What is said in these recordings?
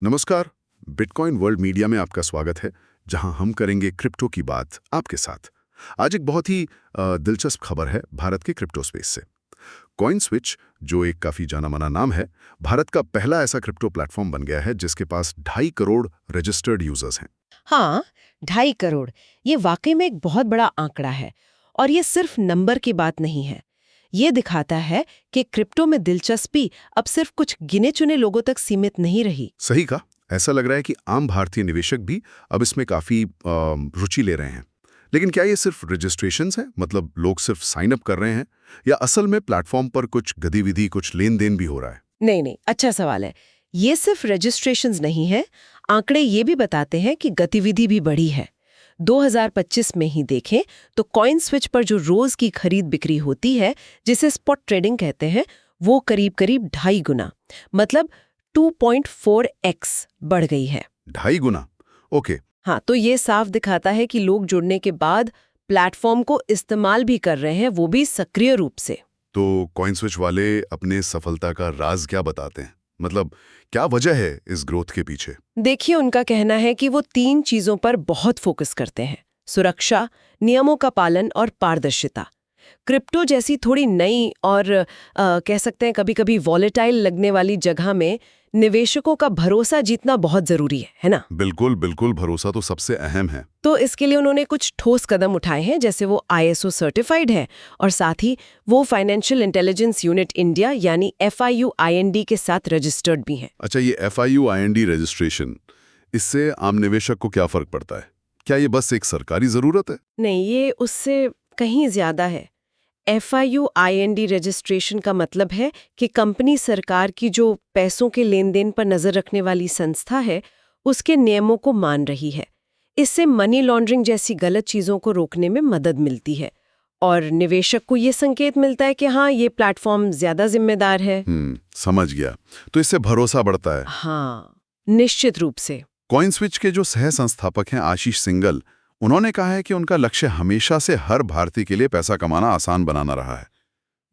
नमस्कार। Bitcoin world media में आपका स्वागत है, जहां हम करेंगे क्रिप्टो की बात आपके साथ। आज एक बहुत ही दिलचस्प खबर है भारत के क्रिप्टो स्पेस से। कॉइन स्विच, जो एक काफी जाना माना नाम है, भारत का पहला ऐसा क्रिप्टो प्लेटफॉर्म बन गया है जिसके पास 2.5 करोड़ रजिस्टर्ड यूजर्स हैं। हाँ, 2.5 करोड़। ये वाकई में एक बहुत बड़ा आंकड़ा है। और ये सिर्फ नंबर की बात नहीं है। ये दिखाता है कि क्रिप्टो में दिलचस्पी अब सिर्फ कुछ गिने चुने लोगों तक सीमित नहीं रही। सही कहा। ऐसा लग रहा है कि आम भारतीय निवेशक भी अब इसमें काफी रुचि ले रहे हैं। लेकिन क्या ये सिर्फ रजिस्ट्रेशंस है, मतलब लोग सिर्फ साइन अप कर रहे हैं, या असल में प्लेटफॉर्म पर कुछ गतिविधि, कुछ लेन देन भी हो रहा है? नहीं, अच्छा सवाल है। ये सिर्फ रजिस्ट्रेशंस नहीं है। आंकड़े ये भी बताते हैं कि गतिविधि भी बढ़ी है। 2025 में ही देखें तो कॉइन स्विच पर जो रोज की खरीद बिक्री होती है, जिसे स्पॉट ट्रेडिंग कहते हैं, वो करीब 2.5 गुना, मतलब 2.4x बढ़ गई है। 2.5 गुना? ओके। हाँ, तो ये साफ दिखाता है कि लोग जुड़ने के बाद प्लेटफॉर्म को इस्तेमाल भी कर रहे हैं, वो भी सक्रिय रूप से। तो कॉइन स्विच वाले अपने सफलता का राज क्या बताते हैं? मतलब क्या वजह है इस ग्रोथ के पीछे? देखिए, उनका कहना है कि वो 3 चीजों पर बहुत फोकस करते हैं: सुरक्षा, नियमों का पालन और पारदर्शिता। क्रिप्टो जैसी थोड़ी नई और कह सकते हैं कभी-कभी वॉलेटाइल लगने वाली जगह में निवेशकों का भरोसा जीतना बहुत जरूरी है ना? बिल्कुल बिल्कुल, भरोसा तो सबसे अहम है। तो इसके लिए उन्होंने कुछ ठोस कदम उठाए हैं, जैसे वो ISO सर्टिफाइड है और साथ ही वो फाइनेंशियल इंटेलिजेंस यूनिट इंडिया यानी FIU IND के साथ रजिस्टर्ड भी हैं। अच्छा, ये FIU IND रजिस्ट्रेशन, इससे आम निवेशक को क्या फर्क पड़ता है? क्या ये बस एक सरकारी जरूरत है? नहीं, ये उससे कहीं ज्यादा है। FIU IND रजिस्ट्रेशन का मतलब है कि कंपनी सरकार की जो पैसों के लेन देन पर नजर रखने वाली संस्था है, उसके नियमों को मान रही है। इससे मनी लॉन्ड्रिंग जैसी गलत चीजों को रोकने में मदद मिलती है और निवेशक को ये संकेत मिलता है कि हाँ, ये प्लेटफॉर्म ज्यादा जिम्मेदार है। समझ गया। तो इससे भरोसा बढ़ता है। हाँ, निश्चित रूप से। कॉइन स्विच के जो सह संस्थापक हैं आशीष सिंगल, उन्होंने कहा है कि उनका लक्ष्य हमेशा से हर भारतीय के लिए पैसा कमाना आसान बनाना रहा है।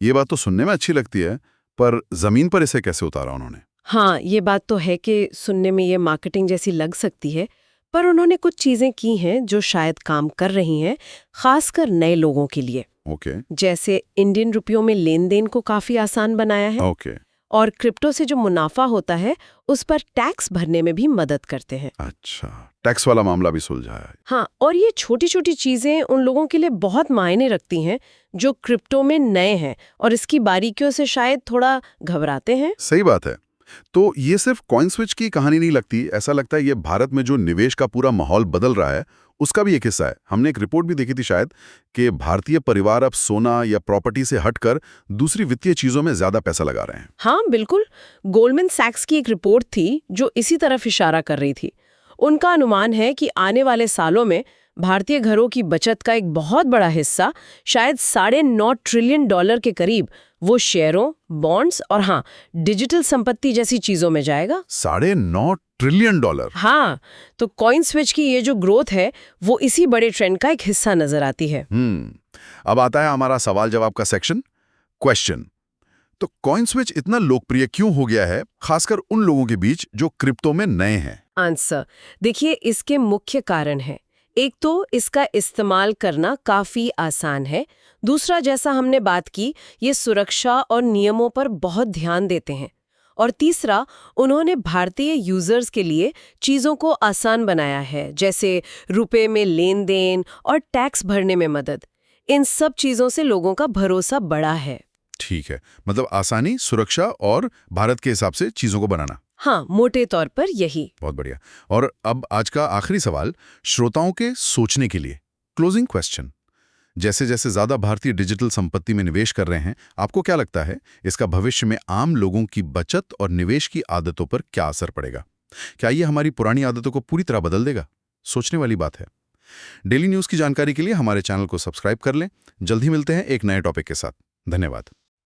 ये बात तो सुनने में अच्छी लगती है, पर जमीन पर इसे कैसे उतारा उन्होंने? हाँ, ये बात तो है कि सुनने में ये मार्केटिंग जैसी लग सकती है, पर उन्होंने कुछ चीजें की हैं जो शायद काम कर रही हैं, खासकर नए लोगों के लिए। ओके। जैसे इंडियन रुपयों में लेन देन को काफी आसान बनाया है। ओके। और क्रिप्टो से जो मुनाफा होता है, उस पर टैक्स भरने में भी मदद करते हैं। अच्छा, टैक्स वाला मामला भी सुलझाया है। हाँ, और ये छोटी छोटी चीजें उन लोगों के लिए बहुत मायने रखती हैं जो क्रिप्टो में नए हैं और इसकी बारीकियों से शायद थोड़ा घबराते हैं। सही बात है। तो ये सिर्फ कॉइन स्विच की कहानी नहीं लगती, ऐसा लगता है ये भारत में जो निवेश का पूरा माहौल बदल रहा है उसका भी एक हिस्सा है। हमने एक रिपोर्ट भी देखी थी शायद, कि भारतीय परिवार अब सोना या प्रॉपर्टी से हटकर दूसरी वित्तीय चीजों में ज्यादा पैसा लगा रहे हैं। हाँ, बिल्कुल। गोल्डमैन सैक्स की एक रिपोर्ट थी जो इसी तरफ इशारा कर रही थी। उनका अनुमान है कि आने वाले सालों में भारतीय घरों की बचत का एक बहुत बड़ा हिस्सा, शायद $9.5 ट्रिलियन के करीब, वो शेयरों, बॉन्ड्स और हाँ, डिजिटल संपत्ति जैसी चीजों में जाएगा। $9.5 ट्रिलियन? हाँ, तो कॉइन स्विच की ये जो ग्रोथ है, वो इसी बड़े ट्रेंड का एक हिस्सा नजर आती है। अब आता है हमारा सवाल जवाब का सेक्शन, क्वेश्चन। तो कॉइन स्विच इतना लोकप्रिय क्यों हो गया है, खासकर उन लोगों के बीच जो क्रिप्टो में नए हैं? आंसर देखिए, इसके मुख्य कारण हैं। एक तो इसका इस्तेमाल करना काफी आसान है। दूसरा, जैसा हमने बात की, ये सुरक्षा और नियमों पर बहुत ध्यान देते हैं। और तीसरा, उन्होंने भारतीय यूजर्स के लिए चीजों को आसान बनाया है, जैसे रुपए में लेन देन और टैक्स भरने में मदद। इन सब चीजों से लोगों का भरोसा बढ़ा है। ठीक है, मतलब आसानी, सुरक्षा और भारत के हिसाब से चीजों को बनाना। हाँ, मोटे तौर पर यही। बहुत बढ़िया। और अब आज का आखिरी सवाल, श्रोताओं के सोचने के लिए, क्लोजिंग क्वेश्चन। जैसे जैसे ज्यादा भारतीय डिजिटल संपत्ति में निवेश कर रहे हैं, आपको क्या लगता है इसका भविष्य में आम लोगों की बचत और निवेश की आदतों पर क्या असर पड़ेगा? क्या ये हमारी पुरानी आदतों को पूरी तरह बदल देगा? सोचने वाली बात है। डेली न्यूज की जानकारी के लिए हमारे चैनल को सब्सक्राइब कर लें। जल्द ही मिलते हैं एक नए टॉपिक के साथ। धन्यवाद।